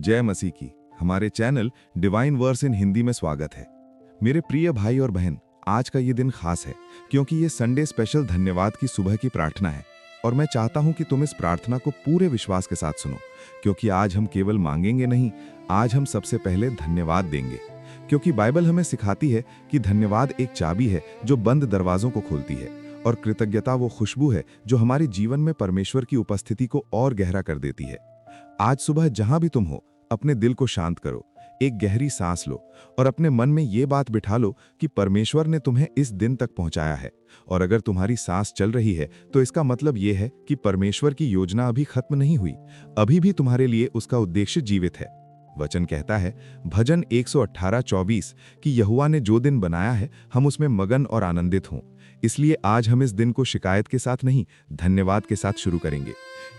जय मसीह की। हमारे चैनल डिवाइन वर्स इन हिंदी में स्वागत है। मेरे प्रिय भाई और बहन, आज का ये दिन खास है क्योंकि ये संडे स्पेशल धन्यवाद की सुबह की प्रार्थना है। और मैं चाहता हूं कि तुम इस प्रार्थना को पूरे विश्वास के साथ सुनो, क्योंकि आज हम केवल मांगेंगे नहीं, आज हम सबसे पहले धन्यवाद देंगे। क्योंकि बाइबल हमें सिखाती है कि धन्यवाद एक चाबी है जो बंद दरवाजों को खोलती है, और कृतज्ञता वो खुशबू है जो हमारे जीवन में परमेश्वर की उपस्थिति को और गहरा कर देती है। आज सुबह जहां भी तुम हो, अपने दिल को शांत करो, एक गहरी सांस लो और अपने मन में ये बात बिठा लो कि परमेश्वर ने तुम्हें इस दिन तक पहुंचाया है। और अगर तुम्हारी सांस चल रही है तो इसका मतलब ये है कि परमेश्वर की योजना अभी खत्म नहीं हुई, अभी भी तुम्हारे लिए उसका उद्देश्य जीवित है। वचन कहता है भजन 118:24 कि यहोवा ने जो दिन बनाया है हम उसमें मगन और आनंदित हों। इसलिए आज हम इस दिन को शिकायत के साथ नहीं, धन्यवाद के साथ शुरू करेंगे।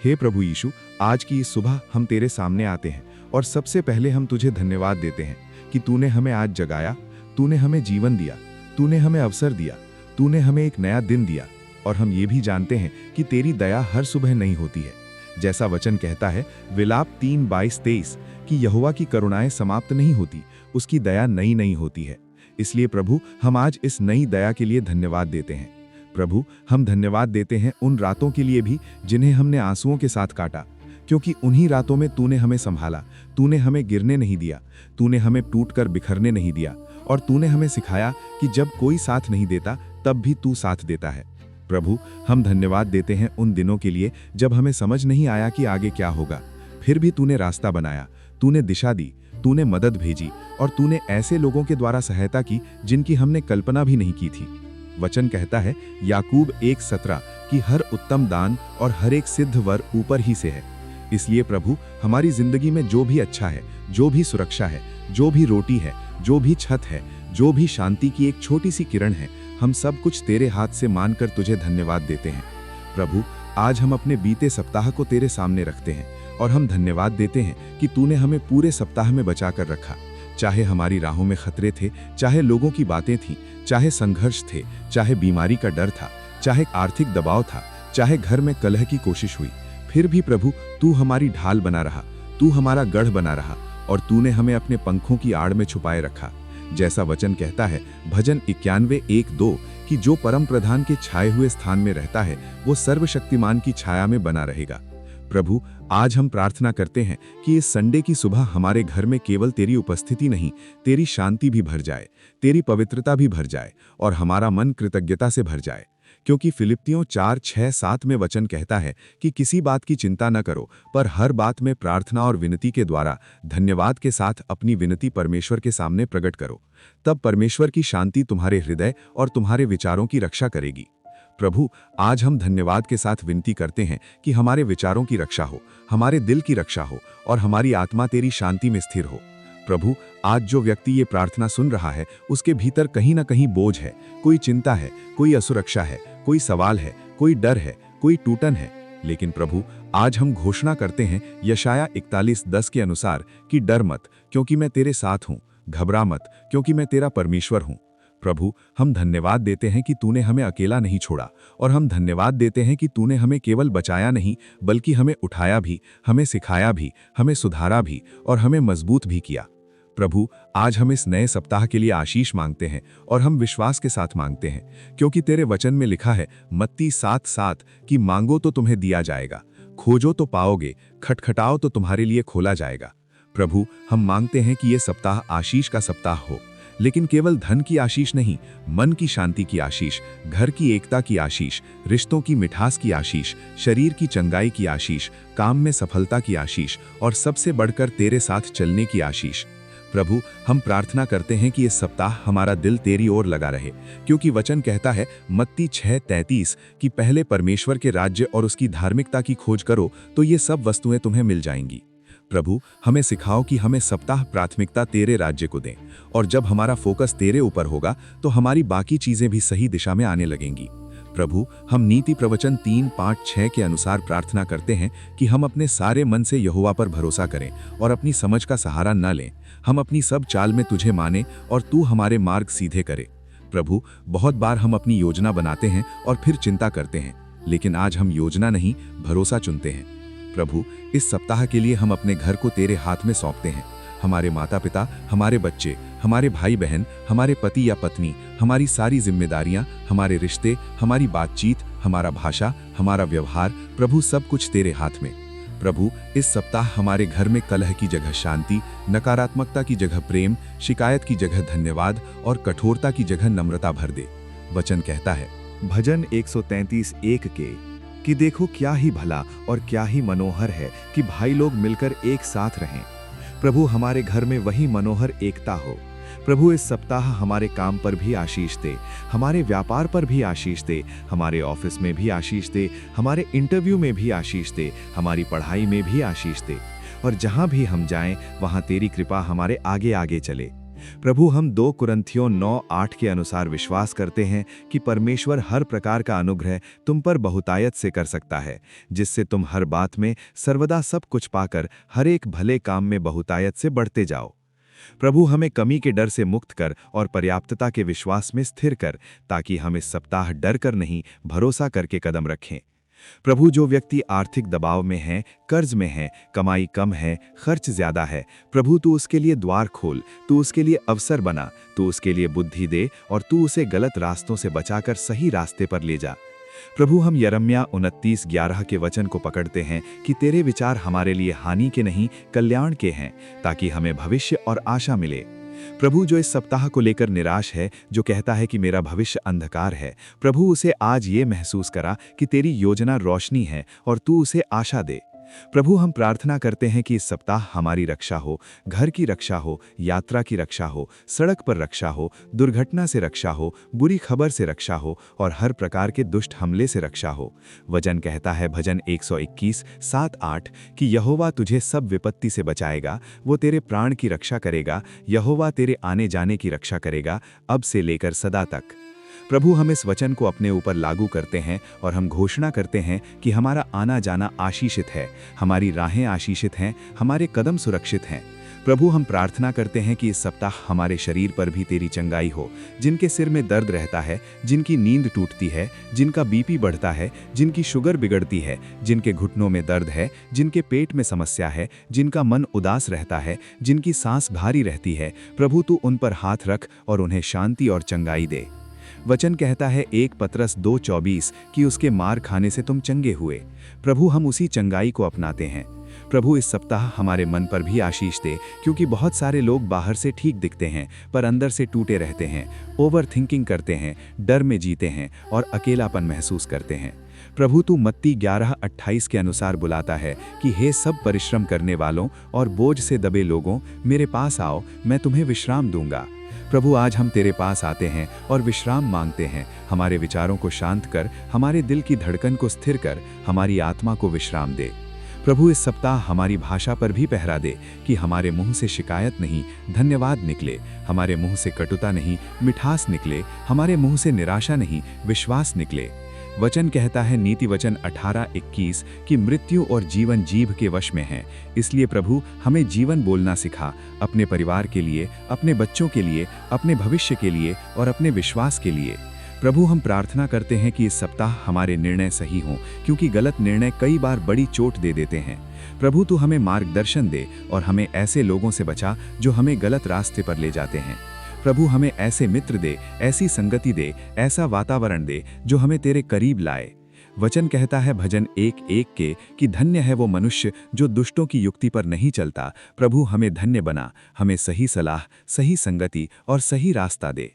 हे प्रभु यीशु, आज की इस सुबह हम तेरे सामने आते हैं और सबसे पहले हम तुझे धन्यवाद देते हैं कि तूने हमें आज जगाया, तूने हमें जीवन दिया, तूने हमें अवसर दिया, तूने हमें एक नया दिन दिया। और हम ये भी जानते हैं कि तेरी दया हर सुबह नहीं होती है। जैसा वचन कहता है विलाप 3:22-23 कि यहोवा की करुणाएं समाप्त नहीं होती, उसकी दया नई नई होती है। इसलिए प्रभु, हम आज इस नई दया के लिए धन्यवाद देते हैं। प्रभु, हम धन्यवाद देते हैं उन रातों के लिए भी जिन्हें हमने आंसुओं के साथ काटा, क्योंकि उन्हीं रातों में तूने हमें संभाला, तूने हमें गिरने नहीं दिया, तूने हमें टूटकर बिखरने नहीं दिया, और तूने हमें सिखाया कि जब कोई साथ नहीं देता तब भी तू साथ देता है। प्रभु, हम धन्यवाद देते हैं उन दिनों के लिए जब हमें समझ नहीं आया कि आगे क्या होगा, फिर भी तूने रास्ता बनाया, तूने दिशा दी, तूने मदद भेजी, और तूने ऐसे लोगों के द्वारा सहायता की जिनकी हमने कल्पना भी नहीं की थी। वचन कहता है याकूब 1:17 कि हर उत्तम दान और हर एक सिद्ध वर ऊपर ही से है। इसलिए प्रभु, हमारी जिंदगी में जो भी अच्छा है, जो भी सुरक्षा है, जो भी रोटी है, जो भी छत है, जो भी शांति की एक छोटी सी किरण है, हम सब कुछ तेरे हाथ से मानकर तुझे धन्यवाद देते हैं। प्रभु, आज हम अपने बीते सप्ताह को तेरे सामने रखते हैं और हम धन्यवाद देते हैं कि तूने हमें पूरे सप्ताह में बचा कर रखा। चाहे हमारी राहों में खतरे थे, चाहे लोगों की बातें थीं, चाहे संघर्ष थे, चाहे बीमारी का डर था, चाहे आर्थिक दबाव था, चाहे घर में कलह की कोशिश हुई, फिर भी प्रभु तू हमारी ढाल बना रहा, तू हमारा गढ़ बना रहा, और तूने हमें अपने पंखों की आड़ में छुपाए रखा। जैसा वचन कहता है भजन 91:1-2 कि जो परम प्रधान के छाए हुए स्थान में रहता है वो सर्वशक्तिमान की छाया में बना रहेगा। प्रभु, आज हम प्रार्थना करते हैं कि इस संडे की सुबह हमारे घर में केवल तेरी उपस्थिति नहीं, तेरी शांति भी भर जाए, तेरी पवित्रता भी भर जाए, और हमारा मन कृतज्ञता से भर जाए। क्योंकि फिलिप्पियों 4:6-7 में वचन कहता है कि किसी बात की चिंता न करो, पर हर बात में प्रार्थना और विनती के द्वारा धन्यवाद के साथ अपनी विनती परमेश्वर के सामने प्रकट करो। तब परमेश्वर की शांति तुम्हारे हृदय और तुम्हारे विचारों की रक्षा करेगी। प्रभु, आज हम धन्यवाद के साथ विनती करते हैं कि हमारे विचारों की रक्षा हो, हमारे दिल की रक्षा हो, और हमारी आत्मा तेरी शांति में स्थिर हो। प्रभु, आज जो व्यक्ति ये प्रार्थना सुन रहा है उसके भीतर कहीं ना कहीं बोझ है, कोई चिंता है, कोई असुरक्षा है, कोई सवाल है, कोई डर है, कोई टूटन है। लेकिन प्रभु, आज हम घोषणा करते हैं यशाया 41:10 के अनुसार कि डर मत, क्योंकि मैं तेरे साथ हूँ, घबरा मत, क्योंकि मैं तेरा परमेश्वर हूँ। प्रभु, हम धन्यवाद देते हैं कि तूने हमें अकेला नहीं छोड़ा, और हम धन्यवाद देते हैं कि तूने हमें केवल बचाया नहीं बल्कि हमें उठाया भी, हमें सिखाया भी, हमें सुधारा भी, और हमें मजबूत भी किया। प्रभु, आज हम इस नए सप्ताह के लिए आशीष मांगते हैं, और हम विश्वास के साथ मांगते हैं, क्योंकि तेरे वचन में लिखा है मत्ती 7:7 कि मांगो तो तुम्हें दिया जाएगा, खोजो तो पाओगे, खटखटाओ तो तुम्हारे लिए खोला जाएगा। प्रभु, हम मांगते हैं कि ये सप्ताह आशीष का सप्ताह हो, लेकिन केवल धन की आशीष नहीं, मन की शांति की आशीष, घर की एकता की आशीष, रिश्तों की मिठास की आशीष, शरीर की चंगाई की आशीष, काम में सफलता की आशीष, और सबसे बढ़कर तेरे साथ चलने की आशीष। प्रभु, हम प्रार्थना करते हैं कि इस सप्ताह हमारा दिल तेरी ओर लगा रहे, क्योंकि वचन कहता है मत्ती 6:33 कि पहले परमेश्वर के राज्य और उसकी धार्मिकता की खोज करो तो ये सब वस्तुएं तुम्हें मिल जाएंगी। प्रभु, हमें सिखाओ कि हमें सप्ताह प्राथमिकता तेरे राज्य को दें, और जब हमारा फोकस तेरे ऊपर होगा तो हमारी बाकी चीजें भी सही दिशा में आने लगेंगी। प्रभु, हम नीति प्रवचन 3:5-6 के अनुसार प्रार्थना करते हैं कि हम अपने सारे मन से यहोवा पर भरोसा करें और अपनी समझ का सहारा न लें। हम अपनी सब चाल में तुझे माने और तू हमारे मार्ग सीधे करे। प्रभु, बहुत बार हम अपनी योजना बनाते हैं और फिर चिंता करते हैं, लेकिन आज हम योजना नहीं, भरोसा चुनते हैं। प्रभु, इस सप्ताह के लिए हम अपने घर को तेरे हाथ में सौंपते हैं। हमारे माता पिता, हमारे बच्चे, हमारे भाई बहन, हमारे पति या पत्नी, हमारी सारी जिम्मेदारियां, हमारे रिश्ते, हमारी बातचीत, हमारा भाषा, हमारा व्यवहार, प्रभु सब कुछ तेरे हाथ में। प्रभु, इस सप्ताह हमारे घर में कलह की जगह शांति, नकारात्मकता की जगह प्रेम, शिकायत की जगह धन्यवाद और कठोरता की जगह नम्रता भर दे। वचन कहता है भजन 133:1 के कि देखो क्या ही भला और क्या ही मनोहर है कि भाई लोग मिलकर एक साथ रहें। प्रभु, हमारे घर में वही मनोहर एकता हो। प्रभु, इस सप्ताह हमारे काम पर भी आशीष दे, हमारे व्यापार पर भी आशीष दे, हमारे ऑफिस में भी आशीष दे, हमारे इंटरव्यू में भी आशीष दे, हमारी पढ़ाई में भी आशीष दे, और जहां भी हम जाएं वहां तेरी कृपा हमारे आगे आगे चले। प्रभु, हम 2 कुरिन्थियों 9:8 के अनुसार विश्वास करते हैं कि परमेश्वर हर प्रकार का अनुग्रह तुम पर बहुतायत से कर सकता है, जिससे तुम हर बात में सर्वदा सब कुछ पाकर हर एक भले काम में बहुतायत से बढ़ते जाओ। प्रभु, हमें कमी के डर से मुक्त कर और पर्याप्तता के विश्वास में स्थिर कर, ताकि हम इस सप्ताह डर कर नहीं, भरोसा करके कदम रखें। प्रभु, जो व्यक्ति आर्थिक दबाव में है, कर्ज में है, कमाई कम है, खर्च ज्यादा है, प्रभु तू उसके लिए द्वार खोल, तू उसके लिए अवसर बना, तू उसके लिए बुद्धि दे और तू उसे गलत रास्तों से बचाकर सही रास्ते पर ले जा। प्रभु, हम यिर्मयाह 29:11 के वचन को पकड़ते हैं कि तेरे विचार हमारे लिए हानि के नहीं कल्याण के हैं, ताकि हमें भविष्य और आशा मिले। प्रभु, जो इस सप्ताह को लेकर निराश है, जो कहता है कि मेरा भविष्य अंधकार है, प्रभु उसे आज ये महसूस करा कि तेरी योजना रोशनी है और तू उसे आशा दे। प्रभु, हम प्रार्थना करते हैं कि इस सप्ताह हमारी रक्षा हो, घर की रक्षा हो, यात्रा की रक्षा हो, सड़क पर रक्षा हो, दुर्घटना से रक्षा हो, बुरी खबर से रक्षा हो और हर प्रकार के दुष्ट हमले से रक्षा हो। वचन कहता है भजन 121:7-8 कि यहोवा तुझे सब विपत्ति से बचाएगा, वो तेरे प्राण की रक्षा करेगा, यहोवा तेरे आने जाने की रक्षा करेगा, अब से लेकर सदा तक। प्रभु, हम इस वचन को अपने ऊपर लागू करते हैं और हम घोषणा करते हैं कि हमारा आना जाना आशीषित है, हमारी राहें आशीषित हैं, हमारे कदम सुरक्षित हैं। प्रभु, हम प्रार्थना करते हैं कि इस सप्ताह हमारे शरीर पर भी तेरी चंगाई हो। जिनके सिर में दर्द रहता है, जिनकी नींद टूटती है, जिनका बीपी बढ़ता है, जिनकी शुगर बिगड़ती है, जिनके घुटनों में दर्द है, जिनके पेट में समस्या है, जिनका मन उदास रहता है, जिनकी सांस भारी रहती है, प्रभु तू उन पर हाथ रख और उन्हें शांति और चंगाई दे। वचन कहता है 1 पतरस 2:24 कि उसके मार खाने से तुम चंगे हुए। प्रभु, हम उसी चंगाई को अपनाते हैं। प्रभु, इस सप्ताह हमारे मन पर भी आशीष दे, क्योंकि बहुत सारे लोग बाहर से ठीक दिखते हैं पर अंदर से टूटे रहते हैं, ओवर थिंकिंग करते हैं, डर में जीते हैं और अकेलापन महसूस करते हैं। प्रभु, तू मत्ती 11:28 के अनुसार बुलाता है कि हे सब परिश्रम करने वालों और बोझ से दबे लोगों, मेरे पास आओ, मैं तुम्हें विश्राम दूंगा। प्रभु, आज हम तेरे पास आते हैं और विश्राम मांगते हैं। हमारे विचारों को शांत कर, हमारे दिल की धड़कन को स्थिर कर, हमारी आत्मा को विश्राम दे। प्रभु, इस सप्ताह हमारी भाषा पर भी पहरा दे कि हमारे मुंह से शिकायत नहीं, धन्यवाद निकले, हमारे मुंह से कटुता नहीं, मिठास निकले, हमारे मुंह से निराशा नहीं, विश्वास निकले। वचन कहता है नीति वचन 18:21 कि मृत्यु और जीवन जीभ के वश में है। इसलिए प्रभु, हमें जीवन बोलना सिखा, अपने परिवार के लिए, अपने बच्चों के लिए, अपने भविष्य के लिए और अपने विश्वास के लिए। प्रभु, हम प्रार्थना करते हैं कि इस सप्ताह हमारे निर्णय सही हों, क्योंकि गलत निर्णय कई बार बड़ी चोट दे देते हैं। प्रभु, तू हमें मार्गदर्शन दे और हमें ऐसे लोगों से बचा जो हमें गलत रास्ते पर ले जाते हैं। प्रभु, हमें ऐसे मित्र दे, ऐसी संगति दे, ऐसा वातावरण दे जो हमें तेरे करीब लाए। वचन कहता है भजन 1:1 के कि धन्य है वो मनुष्य जो दुष्टों की युक्ति पर नहीं चलता। प्रभु, हमें धन्य बना, हमें सही सलाह, सही संगति और सही रास्ता दे।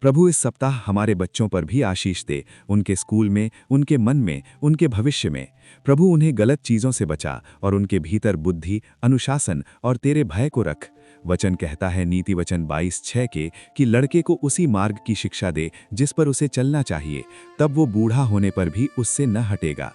प्रभु, इस सप्ताह हमारे बच्चों पर भी आशीष दे, उनके स्कूल में, उनके मन में, उनके भविष्य में। प्रभु, उन्हें गलत चीज़ों से बचा और उनके भीतर बुद्धि, अनुशासन और तेरे भय को रख। वचन कहता है नीति वचन 22:6 के कि लड़के को उसी मार्ग की शिक्षा दे जिस पर उसे चलना चाहिए, तब वो बूढ़ा होने पर भी उससे न हटेगा।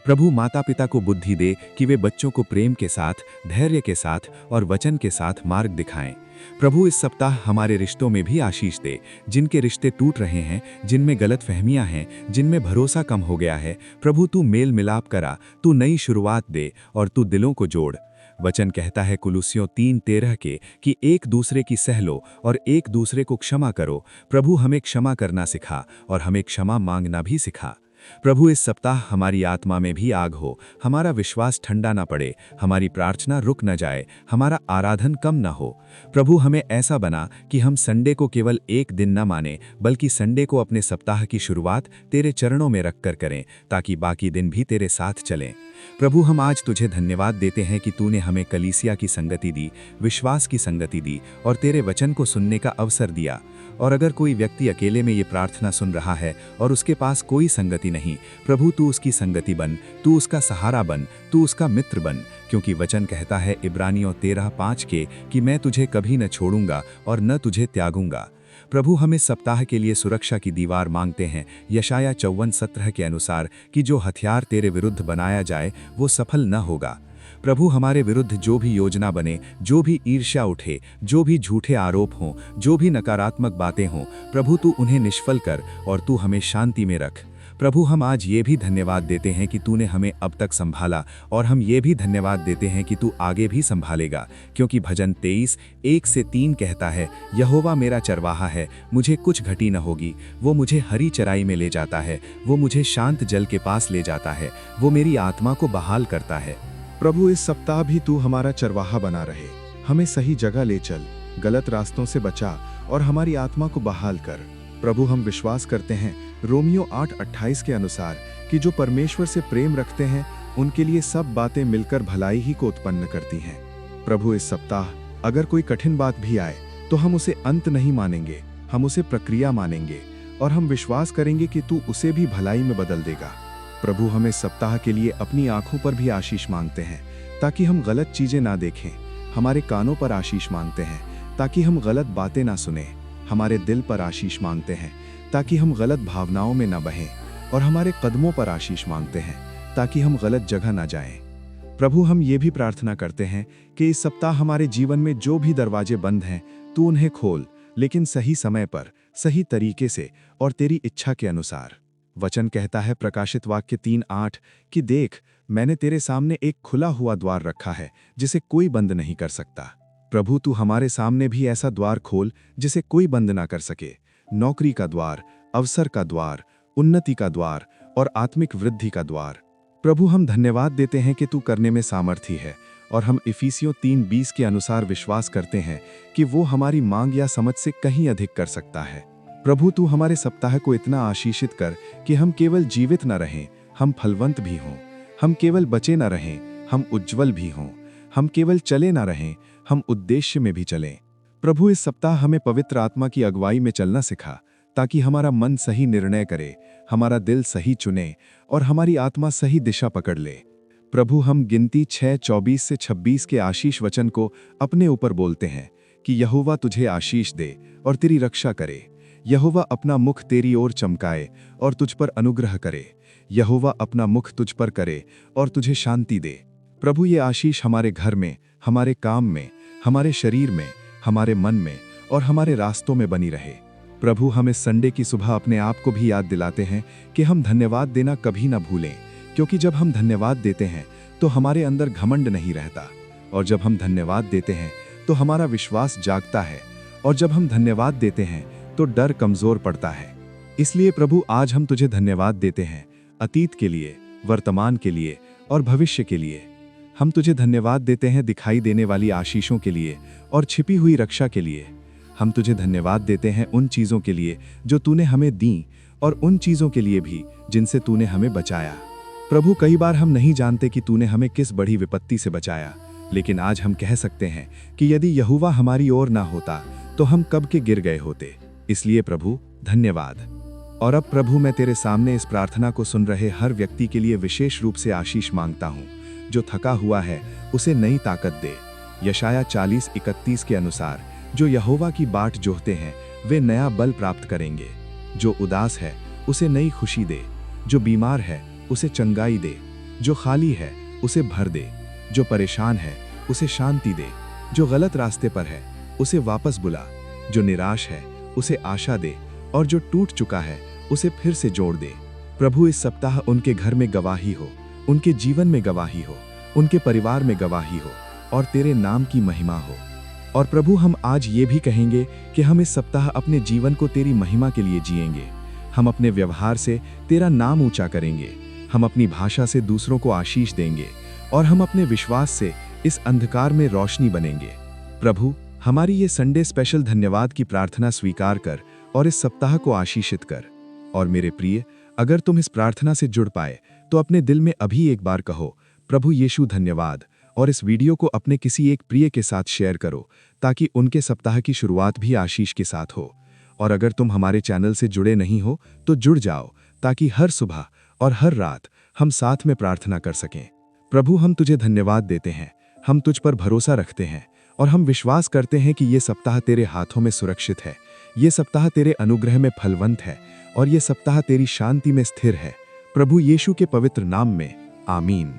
प्रभु, माता पिता को बुद्धि दे कि वे बच्चों को प्रेम के साथ, धैर्य के साथ और वचन के साथ मार्ग दिखाएं। प्रभु, इस सप्ताह हमारे रिश्तों में भी आशीष दे। जिनके रिश्ते टूट रहे हैं, जिनमें गलतफहमियां हैं, जिनमें भरोसा कम हो गया है, प्रभु तू मेल मिलाप करा, तू नई शुरुआत दे और तू दिलों को जोड़। वचन कहता है कुलुस्सियों 3:13 के कि एक दूसरे की सह लो और एक दूसरे को क्षमा करो। प्रभु, हमें क्षमा करना सिखा और हमें क्षमा मांगना भी सिखा। प्रभु इस सप्ताह हमारी आत्मा में भी आग हो, हमारा विश्वास ठंडा ना पड़े, हमारी प्रार्थना रुक न जाए, हमारा आराधन कम न हो। प्रभु हमें ऐसा बना कि हम संडे को केवल एक दिन न माने, बल्कि संडे को अपने सप्ताह की शुरुआत तेरे चरणों में रखकर करें, ताकि बाकी दिन भी तेरे साथ चलें। प्रभु हम आज तुझे धन्यवाद देते हैं कि तूने हमें कलीसिया की संगति दी, विश्वास की संगति दी और तेरे वचन को सुनने का अवसर दिया। और अगर कोई व्यक्ति अकेले में ये प्रार्थना सुन रहा है और उसके पास कोई संगति नहीं, प्रभु तू उसकी संगति बन, तू उसका सहारा बन, तू उसका मित्र बन, क्योंकि वचन कहता है इब्रानियों 13:5 के कि मैं तुझे कभी न छोड़ूंगा और न तुझे त्यागूंगा। प्रभु हम इस सप्ताह के लिए सुरक्षा की दीवार मांगते हैं, यशाया 54:17 के अनुसार कि जो हथियार तेरे विरुद्ध बनाया जाए वो सफल न होगा। प्रभु हमारे विरुद्ध जो भी योजना बने, जो भी ईर्ष्या उठे, जो भी झूठे आरोप हों, जो भी नकारात्मक बातें हों, प्रभु तू उन्हें निष्फल कर और तू हमें शांति में रख। प्रभु हम आज ये भी धन्यवाद देते हैं कि तूने हमें अब तक संभाला, और हम ये भी धन्यवाद देते हैं कि तू आगे भी संभालेगा, क्योंकि भजन 23:1-3 कहता है, यहोवा मेरा चरवाहा है, मुझे कुछ घटी न होगी। वो मुझे हरी चराई में ले जाता है, वो मुझे शांत जल के पास ले जाता है, वो मेरी आत्मा को बहाल करता है। प्रभु इस सप्ताह भी तू हमारा चरवाहा बना रहे, हमें सही जगह ले चल, गलत रास्तों से बचा और हमारी आत्मा को बहाल कर। प्रभु हम विश्वास करते हैं रोमियो 8:28 के अनुसार कि जो परमेश्वर से प्रेम रखते हैं उनके लिए सब बातें मिलकर भलाई ही को उत्पन्न करती हैं। प्रभु इस सप्ताह अगर कोई कठिन बात भी आए तो हम उसे अंत नहीं मानेंगे, हम उसे प्रक्रिया मानेंगे और हम विश्वास करेंगे कि तू उसे भी भलाई में बदल देगा। प्रभु हम इस सप्ताह के लिए अपनी आंखों पर भी आशीष मांगते हैं ताकि हम गलत चीजें ना देखें, हमारे कानों पर आशीष मांगते हैं ताकि हम गलत बातें ना सुने, हमारे दिल पर आशीष मांगते हैं ताकि हम गलत भावनाओं में न बहें, और हमारे कदमों पर आशीष मांगते हैं ताकि हम गलत जगह न जाएं। प्रभु हम ये भी प्रार्थना करते हैं कि इस सप्ताह हमारे जीवन में जो भी दरवाजे बंद हैं तू उन्हें खोल, लेकिन सही समय पर, सही तरीके से और तेरी इच्छा के अनुसार। वचन कहता है प्रकाशित वाक्य 3:8 कि देख मैंने तेरे सामने एक खुला हुआ द्वार रखा है जिसे कोई बंद नहीं कर सकता। प्रभु तू हमारे सामने भी ऐसा द्वार खोल जिसे कोई बंद ना कर सके। नौकरी का द्वार, अवसर का द्वार, उन्नति का द्वार और आत्मिक वृद्धि का द्वार। प्रभु हम धन्यवाद देते हैं कि तू करने में सामर्थी है, और हम इफिसियों 3:20 के अनुसार विश्वास करते हैं कि वो हमारी मांग या समझ से कहीं अधिक कर सकता है। प्रभु तू हमारे सप्ताह को इतना आशीषित कर कि हम केवल जीवित न रहें, हम फलवंत भी हों, हम केवल बचे न रहें, हम उज्जवल भी हों, हम केवल चले न रहें, हम उद्देश्य में भी चलें। प्रभु इस सप्ताह हमें पवित्र आत्मा की अगुवाई में चलना सिखा ताकि हमारा मन सही निर्णय करे, हमारा दिल सही चुने और हमारी आत्मा सही दिशा पकड़ ले। प्रभु हम गिनती 6:24-26 के आशीष वचन को अपने ऊपर बोलते हैं कि यहोवा तुझे आशीष दे और तेरी रक्षा करे। यहोवा अपना मुख तेरी ओर चमकाए और तुझ पर अनुग्रह करे। यहोवा अपना मुख तुझ पर करे और तुझे शांति दे। प्रभु ये आशीष हमारे घर में, हमारे काम में, हमारे शरीर में, हमारे मन में और हमारे रास्तों में बनी रहे। प्रभु हम इस संडे की सुबह अपने आप को भी याद दिलाते हैं कि हम धन्यवाद देना कभी ना भूलें, क्योंकि जब हम धन्यवाद देते हैं तो हमारे अंदर घमंड नहीं रहता, और जब हम धन्यवाद देते हैं तो हमारा विश्वास जागता है, और जब हम धन्यवाद देते हैं तो डर कमजोर पड़ता है। इसलिए प्रभु आज हम तुझे धन्यवाद देते हैं, अतीत के लिए, वर्तमान के लिए और भविष्य के लिए। हम तुझे धन्यवाद देते हैं दिखाई देने वाली आशीषों के लिए और छिपी हुई रक्षा के लिए। हम तुझे धन्यवाद देते हैं उन चीज़ों के लिए जो तूने हमें दी, और उन चीज़ों के लिए भी जिनसे तूने हमें बचाया। प्रभु कई बार हम नहीं जानते कि तूने हमें किस बड़ी विपत्ति से बचाया, लेकिन आज हम कह सकते हैं कि यदि यहोवा हमारी ओर ना होता तो हम कब के गिर गए होते। इसलिए प्रभु धन्यवाद। और अब प्रभु मैं तेरे सामने इस प्रार्थना को सुन रहे हर व्यक्ति के लिए विशेष रूप से आशीष मांगता हूँ। जो थका हुआ है उसे नई ताकत दे। यशाया 40:31 के अनुसार जो यहोवा की बाट जोहते हैं वे नया बल प्राप्त करेंगे। जो उदास है उसे नई खुशी दे, जो बीमार है उसे चंगाई दे, जो खाली है उसे भर दे, जो परेशान है उसे शांति दे, जो गलत रास्ते पर है उसे वापस बुला, जो निराश है उसे आशा दे, और जो टूट चुका है उसे फिर से जोड़ दे। प्रभु इस सप्ताह उनके घर में गवाही हो, उनके जीवन में गवाही हो, उनके परिवार में गवाही हो और तेरे नाम की महिमा हो। और प्रभु हम आज ये भी कहेंगे कि हम इस सप्ताह अपने जीवन को तेरी महिमा के लिए जिएंगे। हम अपने व्यवहार से तेरा नाम ऊंचा करेंगे, हम अपनी भाषा से दूसरों को आशीष देंगे और हम अपने विश्वास से इस अंधकार में रोशनी बनेंगे। प्रभु, हमारी ये संडे स्पेशल धन्यवाद की प्रार्थना स्वीकार कर और इस सप्ताह को आशीषित कर। और मेरे प्रिय, अगर तुम इस प्रार्थना से जुड़ पाए तो अपने दिल में अभी एक बार कहो, प्रभु यीशु धन्यवाद, और इस वीडियो को अपने किसी एक प्रिय के साथ शेयर करो ताकि उनके सप्ताह की शुरुआत भी आशीष के साथ हो। और अगर तुम हमारे चैनल से जुड़े नहीं हो तो जुड़ जाओ ताकि हर सुबह और हर रात हम साथ में प्रार्थना कर सकें। प्रभु, हम तुझे धन्यवाद देते हैं, हम तुझ पर भरोसा रखते हैं और हम विश्वास करते हैं कि ये सप्ताह तेरे हाथों में सुरक्षित है, ये सप्ताह तेरे अनुग्रह में फलवंत है और ये सप्ताह तेरी शांति में स्थिर है। प्रभु यीशु के पवित्र नाम में, आमीन।